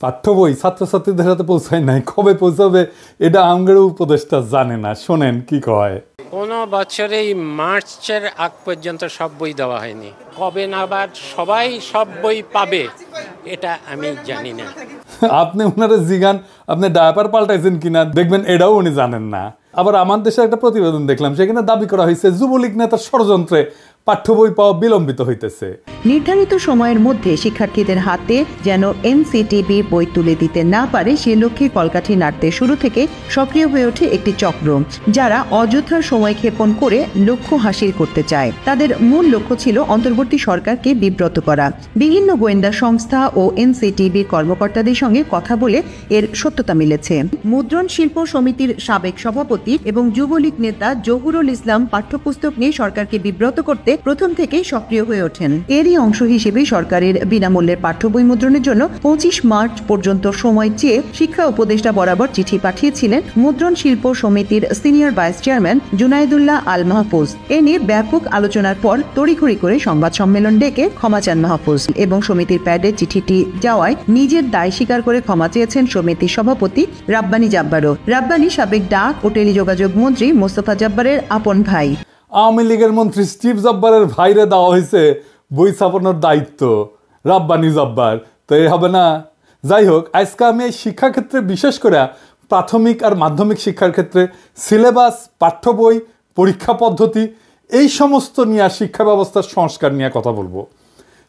পাঠ্য বই ছাত্রছাত্রীদের হাতে পৌঁছায় নাই, কবে পৌঁছাবে এটা আমগের উপদেষ্টা জানে না। শোনেন কি কয়। কোনো বছরেই মার্চের আগ পর্যন্ত সব বই দেওয়া হয়নি। কবে নাগাদ সবাই সব বই পাবে এটা আমি জানি না। আপনি ওনারা জিগান আপনি ডায়াপার পাল্টাইছেন কিনা, দেখবেন এটাও উনি জানেন না। আবার আমার দেশে একটা প্রতিবেদন দেখলাম, সেখানে দাবি করা হয়েছে যুবলীগ নেতার ষড়যন্ত্রে পাঠ্য বই পাওয়া বিলম্বিত হইতেছে। নির্ধারিত সময়ের মধ্যে শিক্ষার্থীদের হাতে যেন এনসিটিবি বই তুলে দিতে না পারে সে লক্ষ্যে কলকাঠি নাড়তে শুরু থেকে সক্রিয় হয়ে ওঠে একটি চক্র, যারা অযথার সময় ক্ষেপণ করে লক্ষ্য হাসিল করতে চায়। তাদের মূল লক্ষ্য ছিল অন্তর্বর্তী সরকারকে বিব্রত করা। বিভিন্ন গোয়েন্দা সংস্থা ও এনসিটিবির কর্মকর্তাদের সঙ্গে কথা বলে এর সত্যতা মিলেছে। মুদ্রণ শিল্প সমিতির সাবেক সভাপতি এবং যুবলীগ নেতা জহুরুল ইসলাম পাঠ্যপুস্তক নিয়ে সরকারকে বিব্রত করতে প্রথম থেকেই সক্রিয় হয়ে ওঠেন। এরই অংশ হিসেবে সরকারের বিনামূল্যের পাঠ্য বই মুদ্রণের জন্য 25 মার্চ পর্যন্ত সময় চেয়ে শিক্ষা উপদেষ্টা বরাবর চিঠি পাঠিয়েছিলেন মুদ্রণ শিল্প সমিতির সিনিয়র ভাইস চেয়ারম্যান জুনাইদুল্লাহ আল মাহফুজ। এ নিয়ে ব্যাপক আলোচনার পর তড়িঘড়ি করে সংবাদ সম্মেলন ডেকে ক্ষমা চান মাহফুজ এবং সমিতির প্যাডে চিঠিটি যাওয়ায় নিজের দায় স্বীকার করে ক্ষমা চেয়েছেন সমিতির সভাপতি রাব্বানী জাব্বারও। রাব্বানী সাবেক ডাক ও টেলিযোগাযোগ মন্ত্রী মোস্তফা জব্বারের আপন ভাই। আওয়ামী লীগের মন্ত্রী স্টিভ জব্বারের ভাইরে দেওয়া হয়েছে বই ছাপানোর দায়িত্ব, রাব্বানী জব্বার, তো এই হবে না। যাই হোক, আজকে আমি এই শিক্ষাক্ষেত্রে বিশেষ করে প্রাথমিক আর মাধ্যমিক শিক্ষার ক্ষেত্রে সিলেবাস, পাঠ্য বই, পরীক্ষা পদ্ধতি এই সমস্ত নিয়ে শিক্ষা ব্যবস্থার সংস্কার নিয়ে কথা বলবো।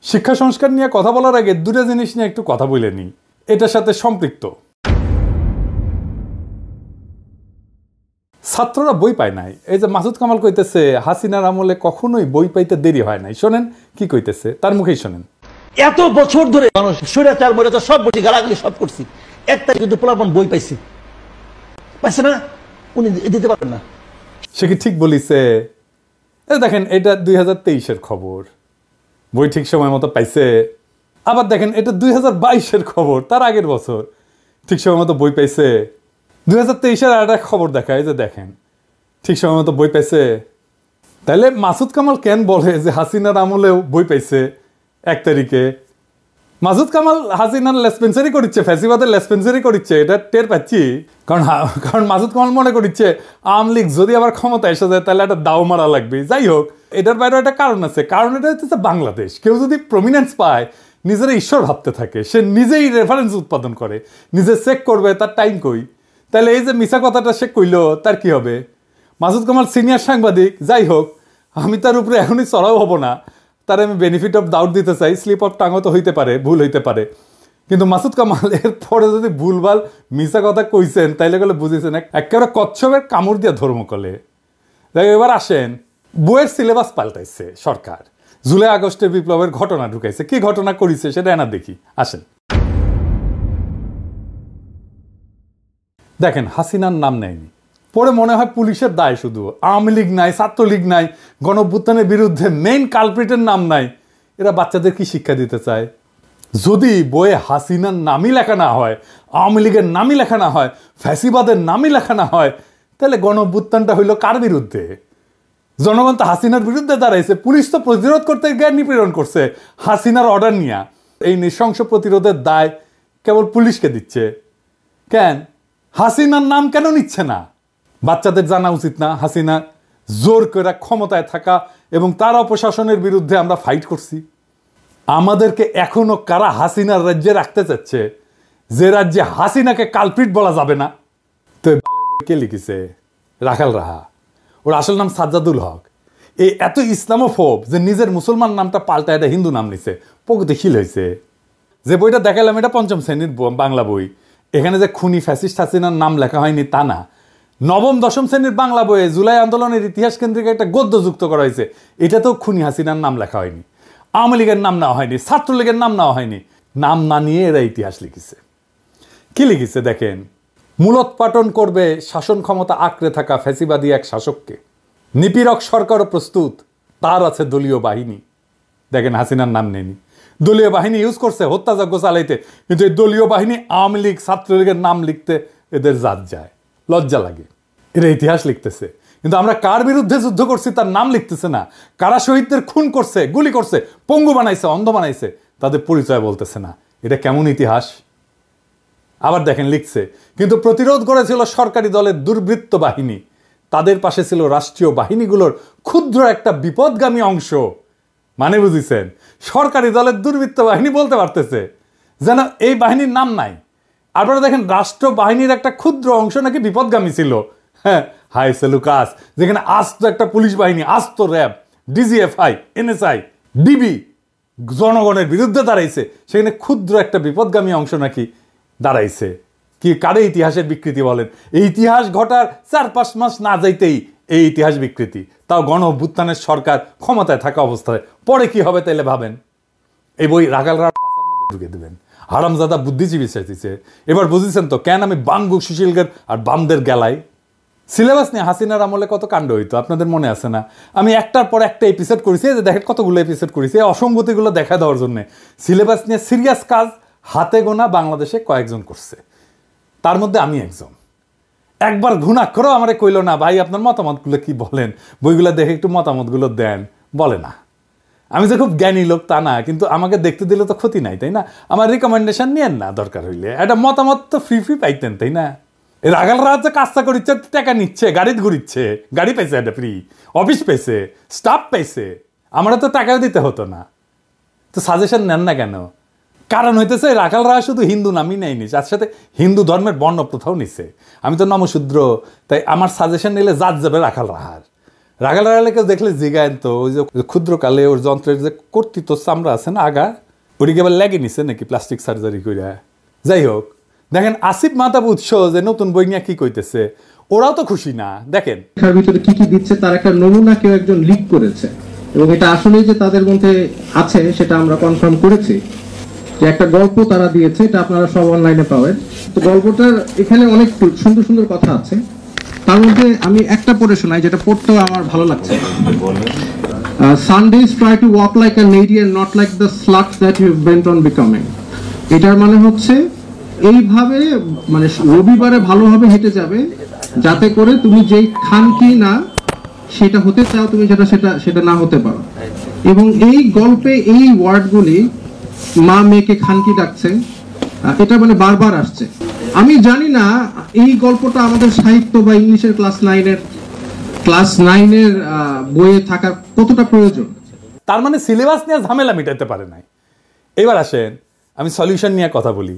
শিক্ষা সংস্কার নিয়ে কথা বলার আগে দুটো জিনিস নিয়ে একটু কথা বলে নিই, এটার সাথে সম্পৃক্ত। ছাত্ররা বই পায় নাই। এই যে মাসুদ কামাল কইতেছে হাসিনার আমলে কখনোই বই পাইতে দেরি হয় নাই, শোনেন কি কইতেছে, তার মুখেই শোনেন। এত বছর ধরে মানুষ স্বৈরাচার মৈরাচার সব বসে গালাগালি সব করছি, একটা কিন্তু পোলাপন বই পাইছে না, উনি দিতে পারবেন না। সে কি ঠিক বলিছে? দেখেন, এটা 2023-এর খবর, বই ঠিক সময় মতো পাইছে। আবার দেখেন, এটা 2022-এর খবর, তার আগের বছর ঠিক সময় মতো বই পাইছে। 2023-এর আর একটা খবর দেখায় যে দেখেন ঠিক সময় মতো বই পাইছে। তাহলে মাসুদ কামাল কেন বলে যে হাসিনার আমলেও বই পাইছে 1 তারিখে? মাসুদ কামাল হাসিনার লেসপেন্সারি করিচ্ছে, ফ্যাসিবাদের লেসপেন্সারি করিচ্ছে, এটা টের পাচ্ছি। কারণ মাসুদ কামাল মনে করিচ্ছে আওয়ামী লীগ যদি আবার ক্ষমতা এসে যায় তাহলে একটা দাও মারা লাগবে। যাই হোক, এটার বাইরে একটা কারণ আছে। কারণ এটা হচ্ছে বাংলাদেশ, কেউ যদি প্রমিনেন্স পায় নিজেরা ঈশ্বর ভাবতে থাকে, সে নিজেই রেফারেন্স উৎপাদন করে, নিজে চেক করবে তার টাইম কই। তাহলে এই যে মিছা কথাটা সে কইল, তার কি হবে? মাসুদ কামাল সিনিয়র সাংবাদিক, যাই হোক, আমি তার উপরে এখনই চড়াও হব না, তার আমি বেনিফিট অফ ডাউট দিতে চাই। স্লিপ অফ টাঙও তো হইতে পারে, ভুল হইতে পারে, কিন্তু মাসুদ কামাল এর পরে যদি ভুলভাল মিছা কথা কইছেন তাইলে গেলে বুঝেছেন একেবারে কচ্ছপের কামড় দিয়ে ধর্ম কলে। এবার আসেন, বইয়ের সিলেবাস পাল্টাইছে সরকার, জুলাই আগস্টের বিপ্লবের ঘটনা ঢুকাইছে। কি ঘটনা করেছে সেটা এনা দেখি, আসেন। দেখেন, হাসিনার নাম নেয়নি, পরে মনে হয় পুলিশের দায় শুধু, আওয়ামী লীগ নাই, ছাত্রলীগ নাই, গণঅভ্যুত্থানের বিরুদ্ধে মেইন কালপ্রিটের নাম নাই। এরা বাচ্চাদের কি শিক্ষা দিতে চায়? যদি বইয়ে হাসিনার নামই লেখা না হয়, আওয়ামী লীগের নামই লেখা না হয়, ফ্যাসিবাদের নামই লেখা না হয়, তাহলে গণঅভ্যুত্থানটা হইল কার বিরুদ্ধে? জনগণ তো হাসিনার বিরুদ্ধে দাঁড়াইছে, পুলিশ তো প্রতিরোধ করতে গিয়ে নিপীড়ন করছে হাসিনার অর্ডার নিয়ে। এই নৃশংস প্রতিরোধের দায় কেবল পুলিশকে দিচ্ছে কেন? হাসিনার নাম কেন নিচ্ছে না? বাচ্চাদের জানা উচিত না হাসিনা জোর করে ক্ষমতায় থাকা এবং তার অপশাসনের বিরুদ্ধে আমরা ফাইট করছি? আমাদেরকে এখনো কারা হাসিনার রাজ্যে রাখতে চাচ্ছে, যে রাজ্যে হাসিনাকে কালপ্রিট বলা যাবে না? তো কে লিখেছে? রাখাল রাহা, ওর আসল নাম সাজ্জাদুল হক। এই এত ইসলামোফোব যে নিজের মুসলমান নামটা পাল্টা এটা হিন্দু নাম নিছে, প্রগতিশীল হয়েছে। যে বইটা দেখালাম এটা 5ম শ্রেণীর বাংলা বই, এখানে যে খুনি ফ্যাসিস্ট হাসিনার নাম লেখা হয়নি তা না। 9ম 10ম শ্রেণীর বাংলা বইয়ে জুলাই আন্দোলনের ইতিহাস কেন্দ্রিক একটা গদ্য যুক্ত করা হয়েছে, এটাতেও খুনি হাসিনার নাম লেখা হয়নি, আওয়ামী লীগের নাম নেওয়া হয়নি, ছাত্রলীগের নাম নেওয়া হয়নি। নাম না নিয়ে এরা ইতিহাস লিখেছে। কি লিখেছে দেখেন, মূলোৎপাটন করবে শাসন ক্ষমতা আঁকড়ে থাকা ফ্যাসিবাদী এক শাসককে, নিপীড়ক সরকারও প্রস্তুত, তার আছে দলীয় বাহিনী। দেখেন, হাসিনার নাম নেয়নি, দলীয় বাহিনী ইউজ করছে হত্যাযজ্ঞ চালাইতে, কিন্তু এই দলীয় বাহিনী আওয়ামী লীগ ছাত্রলীগের নাম লিখতে এদের জাত যায়, লজ্জা লাগে। এরা ইতিহাস লিখতেছে, কিন্তু আমরা কার বিরুদ্ধে যুদ্ধ করছি তার নাম লিখতেছে না। কারা শহীদদের খুন করছে, গুলি করছে, পঙ্গু বানাইছে, অন্ধ বানাইছে, তাদের পরিচয় বলতেছে না। এটা কেমন ইতিহাস? আবার দেখেন লিখছে, কিন্তু প্রতিরোধ করেছিল সরকারি দলের দুর্বৃত্ত বাহিনী, তাদের পাশে ছিল রাষ্ট্রীয় বাহিনীগুলোর ক্ষুদ্র একটা বিপদগামী অংশ। মানে বুঝিছেন, সরকারি দলের দুর্বৃত্ত বাহিনী বলতে পারতেছে, যেন এই বাহিনীর নাম নাই। আপনারা দেখেন রাষ্ট্র বাহিনীর একটা ক্ষুদ্র অংশ নাকি বিপদগামী ছিল। হ্যাঁ, হাই সেলুকাস, যেখানে আস্ত একটা পুলিশ বাহিনী, আস্ত র্যাব, ডিজিএফআই, এনএসআই, ডিবি জনগণের বিরুদ্ধে দাঁড়াইছে, সেখানে ক্ষুদ্র একটা বিপদগামী অংশ নাকি দাঁড়াইছে। কি কারে ইতিহাসের বিকৃতি বলেন? এই ইতিহাস ঘটার 4-5 মাস না যাইতেই এই ইতিহাস বিকৃতি, তাও গণ অভ্যুত্থানের সরকার ক্ষমতায় থাকা অবস্থায়। পরে কি হবে তাইলে ভাবেন। এই বই রাগালরা মধ্যে ঢুকে দেবেন। হারামজাদা বুদ্ধিজীবী চাইতেছে। এবার বুঝেছেন তো কেন আমি বাঙ্গু সুশীলগের আর বামদের গেলাই। সিলেবাস নিয়ে হাসিনার আমলে কত কাণ্ড হইতো আপনাদের মনে আছে না? আমি একটার পর একটা এপিসোড করেছি, যে দেখেন কতগুলো এপিসোড করেছি এই অসঙ্গতিগুলো দেখা দেওয়ার জন্য। সিলেবাস নিয়ে সিরিয়াস কাজ হাতে গোনা বাংলাদেশে কয়েকজন করছে, তার মধ্যে আমি একজন। একবার ঘুণাক্ষরও আমারে কইল না, ভাই আপনার মতামতগুলো কি বলেন, বইগুলো দেখে একটু মতামতগুলো দেন, বলে না। আমি যে খুব জ্ঞানী লোক তা না, কিন্তু আমাকে দেখতে দিলে তো ক্ষতি নাই, তাই না? আমার রিকমেন্ডেশন নিয়েন না, দরকার হইলে একটা মতামত তো ফ্রি পাইতেন, তাই না? রাগালরা যে কাজটা করিচ্ছে, টাকা নিচ্ছে, গাড়িতে ঘুরিচ্ছে, গাড়ি পাইছে একটা ফ্রি, অফিস পাইছে, স্টাফ পাইছে, আমরা তো টাকাও দিতে হতো না। তো সাজেশন নেন না কেন? কারণ হইতেছে রাখালরা শুধু হিন্দু নামই নেয়নি, তার সাথে হিন্দু ধর্মের বর্ণ প্রথাও নিছে। আমি তো নমশূদ্র, তাই আমার সাজেশন নিলে জাত যাবে রাখাল রাহার। রাখাল রাহালকে দেখলে জিগায়েন তো, ওই যে ক্ষুদ্রকালে ওর যন্ত্রের যে কর্তৃত্ব চামড়া আছে না আগা, ওটিকে আবার লেগে নিছে নাকি প্লাস্টিক সার্জারি কইরা। যাই হোক, দেখেন আসিফ মাহতাব উৎস যে নতুন বই নিয়ে কি কইতেছে, ওরাও তো খুশি না। দেখেন ভিতরে কি কি দিচ্ছে তার একটা নমুনা কেউ একজন লিক করেছে, এবং এটা আসলে যে তাদের মধ্যে আছে সেটা আমরা কনফার্ম করেছি। যে একটা গল্প তারা দিয়েছে, এটা আপনারা সব অনলাইনে পাবেন। তো গল্পটার এখানে অনেক সুন্দর সুন্দর কথা আছে, তার মধ্যে আমি একটা পড়ে শোনাই, যেটা পড়তেও আমার ভালো লাগছে। Sundays try to walk like a lady and not like the sluts that you bent on becoming. এটার মানে হচ্ছে এইভাবে, মানে রবিবারে ভালোভাবে হেঁটে যাবে, যাতে করে তুমি যেই খানকি না সেটা হতে চাও, তুমি সেটা না হতে পারো। এবং এই গল্পে এই ওয়ার্ডগুলি, মা মেয়েকে খানকি ডাকছে, এটা মানে বারবার আসছে। আমি জানি না এই গল্পটা আমাদের সাহিত্য বা ইংলিশের ক্লাস 9-এর বইয়ে থাকা কতটা প্রয়োজন। তার মানে সিলেবাস নিয়ে ঝামেলা মিটাতে পারে নাই। এবার আসেন আমি সলিউশন নিয়ে কথা বলি।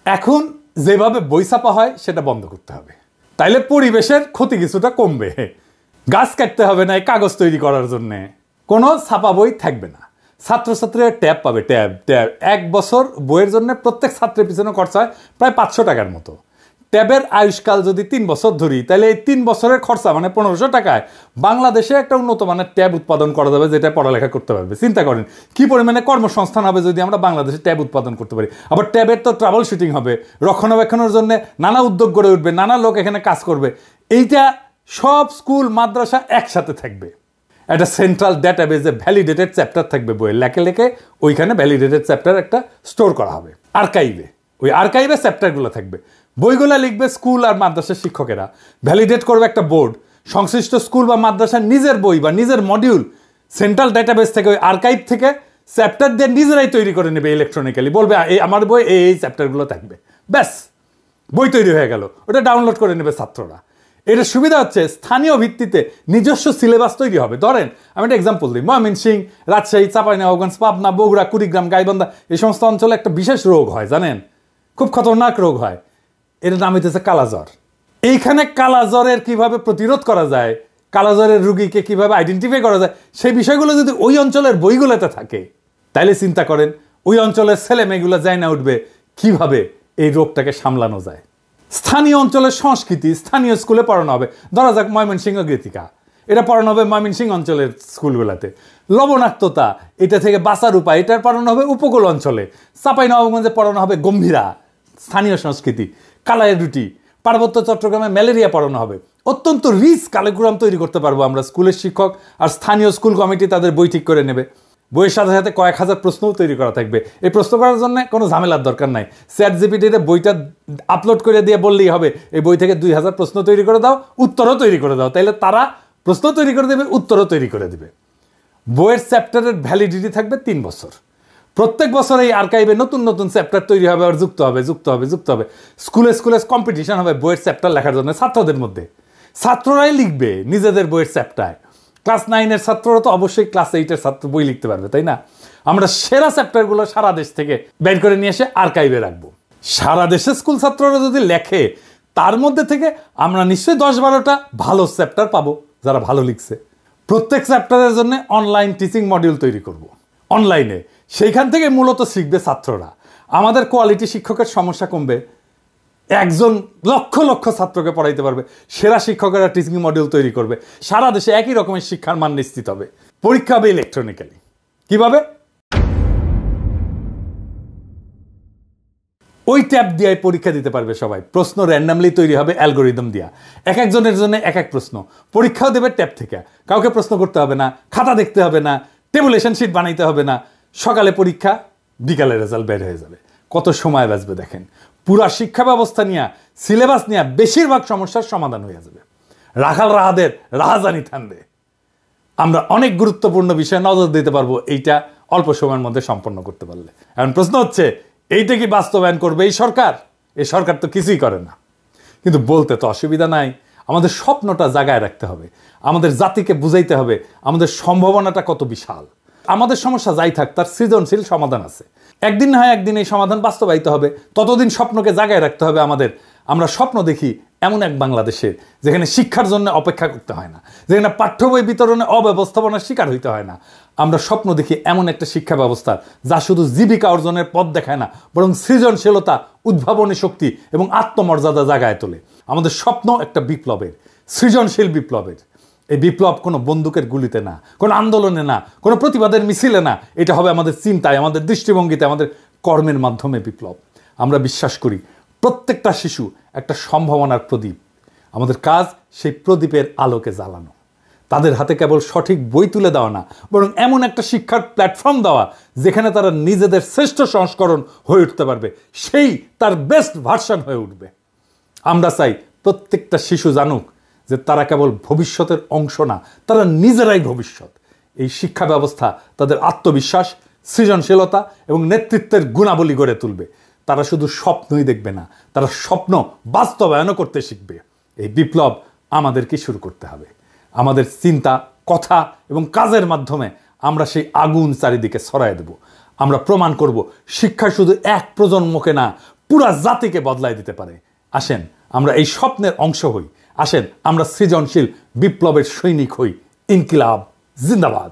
এখন যেভাবে বই ছাপা হয় সেটা বন্ধ করতে হবে, তাইলে পরিবেশের ক্ষতি কিছুটা কমবে। গাছ কাটতে হবে না এই কাগজ তৈরি করার জন্যে, কোনো ছাপা বই থাকবে না। ছাত্রছাত্রীরা ট্যাব পাবে, ট্যাব 1 বছর বইয়ের জন্য প্রত্যেক ছাত্রের পিছনে খরচা হয় প্রায় 500 টাকার মতো। ট্যাবের আয়ুষ্কাল যদি 3 বছর ধরি, তাহলে এই 3 বছরের খরচা মানে 1500 টাকায় বাংলাদেশে একটা উন্নত মানের ট্যাব উৎপাদন করা যাবে, যেটা পড়ালেখা করতে পারবে। চিন্তা করেন কি পরিমাণে কর্মসংস্থান হবে যদি আমরা বাংলাদেশে ট্যাব উৎপাদন করতে পারি। আবার ট্যাবের তো ট্রাভেল শুটিং হবে, রক্ষণাবেক্ষণের জন্য নানা উদ্যোগ গড়ে উঠবে, নানা লোক এখানে কাজ করবে। এইটা সব স্কুল মাদ্রাসা একসাথে থাকবে, একটা সেন্ট্রাল ডেটাবেজে ভ্যালিডেটেড চ্যাপ্টার থাকবে বইয়ে লেখে লেখে, ওইখানে ভ্যালিডেটেড চ্যাপ্টার একটা স্টোর করা হবে আর্কাইভে। ওই আর্কাইভে চ্যাপ্টারগুলো থাকবে, বইগুলো লিখবে স্কুল আর মাদ্রাসার শিক্ষকেরা, ভ্যালিডেট করবে একটা বোর্ড। সংশ্লিষ্ট স্কুল বা মাদ্রাসার নিজের বই বা নিজের মডিউল সেন্ট্রাল ডেটাবেস থেকে, ওই আর্কাইভ থেকে চ্যাপ্টার দিয়ে নিজেরাই তৈরি করে নেবে ইলেকট্রনিক্যালি, বলবে এই আমার বই এই চ্যাপ্টারগুলো থাকবে, ব্যাস বই তৈরি হয়ে গেল। ওটা ডাউনলোড করে নেবে ছাত্ররা। এটা সুবিধা হচ্ছে স্থানীয় ভিত্তিতে নিজস্ব সিলেবাস তৈরি হবে। ধরেন আমি একটা এক্সাম্পল দিই, ময়মনসিংহ, রাজশাহী, চাঁপাইনবাবগঞ্জ, পাবনা, বগুড়া, কুড়িগ্রাম, গাইবান্ধা, এই সমস্ত অঞ্চলে একটা বিশেষ রোগ হয়, জানেন, খুব খতরনাক রোগ হয়। এর নাম হইতেছে কালাজ্বর। এইখানে কালাজ্বরের কিভাবে প্রতিরোধ করা যায়, কালাজ্বরের রুগীকে কিভাবে আইডেন্টিফাই করা যায়, সেই বিষয়গুলো যদি ওই অঞ্চলের বইগুলোতে থাকে, তাইলে চিন্তা করেন ওই অঞ্চলের ছেলে মেয়েগুলো যায় না উঠবে কিভাবে এই রোগটাকে সামলানো যায়। স্থানীয় অঞ্চলের সংস্কৃতি স্থানীয় স্কুলে পড়ানো হবে। ধরা যাক ময়মনসিংহ গীতিকা, এটা পড়ানো হবে ময়মনসিংহ অঞ্চলের স্কুলগুলোতে। লবণাক্ততা, এটা থেকে বাঁচার উপায়, এটা পড়ানো হবে উপকূল অঞ্চলে। চাঁপাইনবাবগঞ্জে পড়ানো হবে গম্ভীরা, স্থানীয় সংস্কৃতি। কালাই রুটি, পার্বত্য চট্টগ্রামে ম্যালেরিয়া পড়ানো হবে। অত্যন্ত রিচ কারিকুলাম তৈরি করতে পারবো আমরা। স্কুলের শিক্ষক আর স্থানীয় স্কুল কমিটি তাদের বই ঠিক করে নেবে। বইয়ের সাথে সাথে কয়েক হাজার প্রশ্নও তৈরি করা থাকবে। এই প্রশ্ন করার জন্য কোনো ঝামেলার দরকার নাই, চ্যাটজিপিটিতে বইটা আপলোড করে দিয়ে বললেই হবে এই বই থেকে 2000 প্রশ্ন তৈরি করে দাও, উত্তরও তৈরি করে দাও, তাইলে তারা প্রশ্ন তৈরি করে দেবে, উত্তরও তৈরি করে দেবে। বইয়ের চ্যাপ্টারের ভ্যালিডিটি থাকবে 3 বছর। প্রত্যেক বছর এই আর্কাইভে নতুন নতুন চ্যাপ্টার তৈরি হবে আর যুক্ত হবে। স্কুলে কম্পিটিশন হবে বইয়ের চ্যাপ্টার লেখার জন্য ছাত্রদের মধ্যে। ছাত্ররাই লিখবে নিজেদের বইয়ের চ্যাপ্টার। ক্লাস 9-এর ছাত্ররা তো অবশ্যই ক্লাস 8-এর ছাত্র বই লিখতে পারবে, তাই না? আমরা সেরা চ্যাপ্টারগুলো সারা দেশ থেকে বের করে নিয়ে এসে আর্কাইভে রাখবো। সারা দেশের স্কুল ছাত্ররা যদি লেখে, তার মধ্যে থেকে আমরা নিশ্চয়ই 10-12টা ভালো চ্যাপ্টার পাবো যারা ভালো লিখছে। প্রত্যেক চ্যাপ্টারের জন্য অনলাইন টিচিং মডিউল তৈরি করব অনলাইনে। সেইখান থেকে মূলত শিখবে ছাত্ররা। আমাদের কোয়ালিটি শিক্ষকের সমস্যা কমবে, একজন লক্ষ লক্ষ ছাত্রকে পড়াইতে পারবে। সেরা শিক্ষকেরা টিচিং মডিউল তৈরি করবে। সারা দেশে একই রকমের শিক্ষার মান নিশ্চিত হবে। পরীক্ষা হবে ইলেকট্রনিক্যালি। কিভাবে? ওই ট্যাব দিয়ে পরীক্ষা দিতে পারবে সবাই। প্রশ্ন র্যান্ডামলি তৈরি হবে অ্যালগোরিদম দিয়া। এক একজনের জন্য এক এক প্রশ্ন। পরীক্ষাও দেবে ট্যাব থেকে। কাউকে প্রশ্ন করতে হবে না, খাতা দেখতে হবে না, টেবুলেশন শিট বানাইতে হবে না। সকালে পরীক্ষা, বিকালে রেজাল্ট বের হয়ে যাবে। কত সময় বাঁচবে দেখেন। পুরা শিক্ষা ব্যবস্থা নিয়ে, সিলেবাস নিয়ে বেশিরভাগ সমস্যার সমাধান হয়ে যাবে। রাখাল রাহাদের রাহাজানি থামবে। আমরা অনেক গুরুত্বপূর্ণ বিষয়ে নজর দিতে পারবো এইটা অল্প সময়ের মধ্যে সম্পন্ন করতে পারলে। এখন প্রশ্ন হচ্ছে, এইটা কি বাস্তবায়ন করবে এই সরকার? এই সরকার তো কিছুই করে না, কিন্তু বলতে তো অসুবিধা নাই। আমাদের স্বপ্নটা জাগায় রাখতে হবে। আমাদের জাতিকে বুঝাইতে হবে আমাদের সম্ভাবনাটা কত বিশাল। আমাদের সমস্যা যাই থাক, তার সৃজনশীল সমাধান আছে। একদিন না হয় একদিন এই সমাধান বাস্তবায়িত হবে। ততদিন স্বপ্নকে জাগায় রাখতে হবে আমাদের। আমরা স্বপ্ন দেখি এমন এক বাংলাদেশে যেখানে শিক্ষার জন্য অপেক্ষা করতে হয় না, যেখানে পাঠ্য বই বিতরণে অব্যবস্থাপনার শিকার হইতে হয় না। আমরা স্বপ্ন দেখি এমন একটা শিক্ষা ব্যবস্থা যা শুধু জীবিকা অর্জনের পথ দেখায় না, বরং সৃজনশীলতা, উদ্ভাবনী শক্তি এবং আত্মমর্যাদা জাগায় তোলে। আমাদের স্বপ্ন একটা বিপ্লবের, সৃজনশীল বিপ্লবের। এই বিপ্লব কোনো বন্দুকের গুলিতে না, কোনো আন্দোলনে না, কোনো প্রতিবাদের মিছিলে না। এটা হবে আমাদের চিন্তায়, আমাদের দৃষ্টিভঙ্গিতে, আমাদের কর্মের মাধ্যমে বিপ্লব। আমরা বিশ্বাস করি প্রত্যেকটা শিশু একটা সম্ভাবনার প্রদীপ। আমাদের কাজ সেই প্রদীপের আলোকে জ্বালানো। তাদের হাতে কেবল সঠিক বই তুলে দেওয়া না, বরং এমন একটা শিক্ষার প্ল্যাটফর্ম দেওয়া যেখানে তারা নিজেদের শ্রেষ্ঠ সংস্করণ হয়ে উঠতে পারবে, সেই তার বেস্ট ভার্সন হয়ে উঠবে। আমরা চাই প্রত্যেকটা শিশু জানুক যে তারা কেবল ভবিষ্যতের অংশ না, তারা নিজেরাই ভবিষ্যৎ। এই শিক্ষা ব্যবস্থা তাদের আত্মবিশ্বাস, সৃজনশীলতা এবং নেতৃত্বের গুণাবলী গড়ে তুলবে। তারা শুধু স্বপ্নই দেখবে না, তারা স্বপ্ন বাস্তবায়নও করতে শিখবে। এই বিপ্লব আমাদেরকে শুরু করতে হবে। আমাদের চিন্তা, কথা এবং কাজের মাধ্যমে আমরা সেই আগুন চারিদিকে ছড়ায় দেব। আমরা প্রমাণ করব শিক্ষা শুধু এক প্রজন্মকে না, পুরা জাতিকে বদলায় দিতে পারে। আসেন আমরা এই স্বপ্নের অংশ হই। আসেন আমরা সৃজনশীল বিপ্লবের সৈনিক হই। ইনকিলাব জিন্দাবাদ।